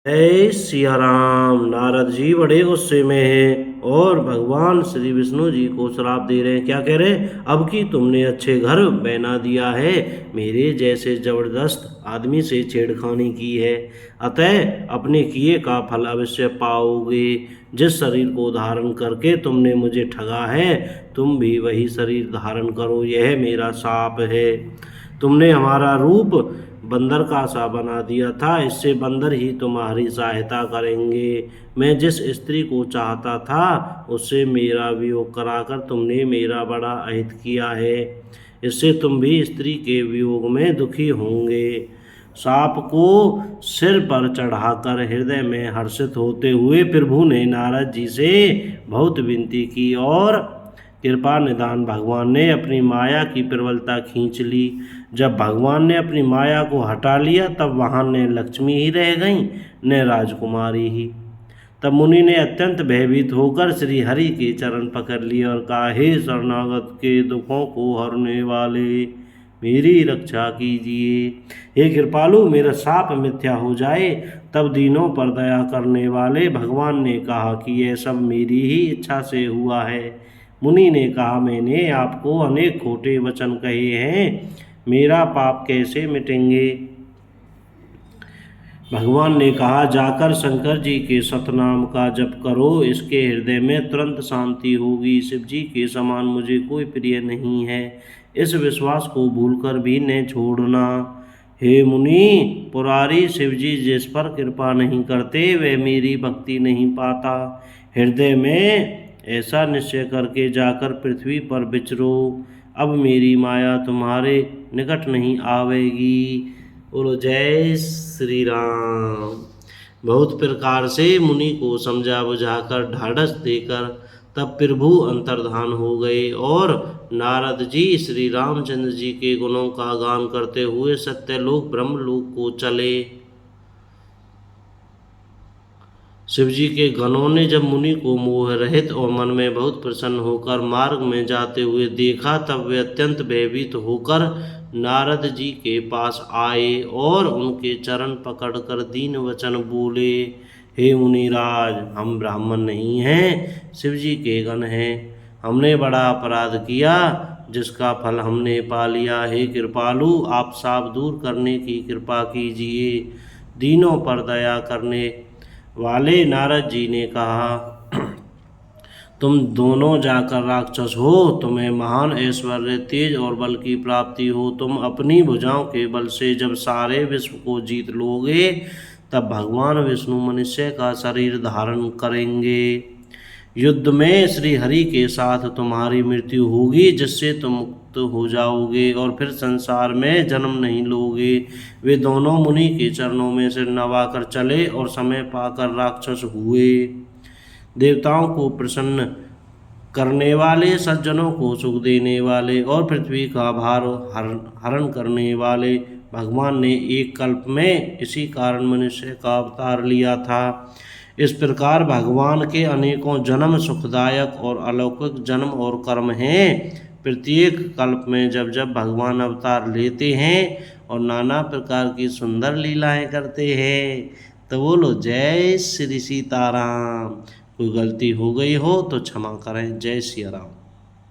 जय सिया राम। नारद जी बड़े गुस्से में हैं और भगवान श्री विष्णु जी को श्राप दे रहे हैं। क्या कह रहे हैं? अब कि तुमने अच्छे घर बना दिया है, मेरे जैसे जबरदस्त आदमी से छेड़खानी की है, अतः अपने किए का फल अवश्य पाओगे। जिस शरीर को धारण करके तुमने मुझे ठगा है, तुम भी वही शरीर धारण करो, यह मेरा शाप है। तुमने हमारा रूप बंदर का सा बना दिया था, इससे बंदर ही तुम्हारी सहायता करेंगे। मैं जिस स्त्री को चाहता था उससे मेरा वियोग कराकर तुमने मेरा बड़ा अहित किया है, इससे तुम भी स्त्री के वियोग में दुखी होंगे। सांप को सिर पर चढ़ाकर हृदय में हर्षित होते हुए प्रभु ने नारद जी से बहुत विनती की और कृपा निधान भगवान ने अपनी माया की प्रबलता खींच ली। जब भगवान ने अपनी माया को हटा लिया तब वहाँ न लक्ष्मी ही रह गईं न राजकुमारी ही। तब मुनि ने अत्यंत भयभीत होकर श्री हरि के चरण पकड़ लिए और कहा, हे शरणागत के दुखों को हरने वाले, मेरी रक्षा कीजिए। हे कृपालु, मेरा शाप मिथ्या हो जाए। तब दीनों पर दया करने वाले भगवान ने कहा कि यह सब मेरी ही इच्छा से हुआ है। मुनि ने कहा, मैंने आपको अनेक खोटे वचन कहे हैं, मेरा पाप कैसे मिटेंगे? भगवान ने कहा, जाकर शंकर जी के सतनाम का जप करो, इसके हृदय में तुरंत शांति होगी। शिव जी के समान मुझे कोई प्रिय नहीं है, इस विश्वास को भूलकर भी न छोड़ना। हे मुनि, पुरारी शिव जी जिस पर कृपा नहीं करते वह मेरी भक्ति नहीं पाता। हृदय में ऐसा निश्चय करके जाकर पृथ्वी पर विचरो, अब मेरी माया तुम्हारे निकट नहीं आवेगी। बोलो जय श्री राम। बहुत प्रकार से मुनि को समझा बुझाकर ढाढ़स देकर तब प्रभु अंतर्धान हो गए और नारद जी श्री रामचंद्र जी के गुणों का गान करते हुए सत्यलोक ब्रह्मलोक को चले। शिव जी के गणों ने जब मुनि को मोह रहित और मन में बहुत प्रसन्न होकर मार्ग में जाते हुए देखा, तब वे अत्यंत भयभीत होकर नारद जी के पास आए और उनके चरण पकड़कर दीन वचन बोले, हे मुनिराज, हम ब्राह्मण नहीं हैं, शिव जी के गण हैं। हमने बड़ा अपराध किया जिसका फल हमने पा लिया। हे कृपालु, आप शाप दूर करने की कृपा कीजिए। दीनों पर दया करने वाले नारद जी ने कहा, तुम दोनों जाकर राक्षस हो, तुम्हें महान ऐश्वर्य, तेज और बल की प्राप्ति हो। तुम अपनी भुजाओं के बल से जब सारे विश्व को जीत लोगे तब भगवान विष्णु मनुष्य का शरीर धारण करेंगे। युद्ध में श्री हरि के साथ तुम्हारी मृत्यु होगी, जिससे तुम मुक्त हो जाओगे और फिर संसार में जन्म नहीं लोगे। वे दोनों मुनि के चरणों में सिर नवाकर चले और समय पाकर राक्षस हुए। देवताओं को प्रसन्न करने वाले, सज्जनों को सुख देने वाले और पृथ्वी का भार हरण करने वाले भगवान ने एक कल्प में इसी कारण मनुष्य का अवतार लिया था। इस प्रकार भगवान के अनेकों जन्म सुखदायक और अलौकिक जन्म और कर्म हैं। प्रत्येक कल्प में जब जब भगवान अवतार लेते हैं और नाना प्रकार की सुंदर लीलाएं करते हैं, तो बोलो जय श्री सीताराम। कोई गलती हो गई हो तो क्षमा करें। जय सिया राम।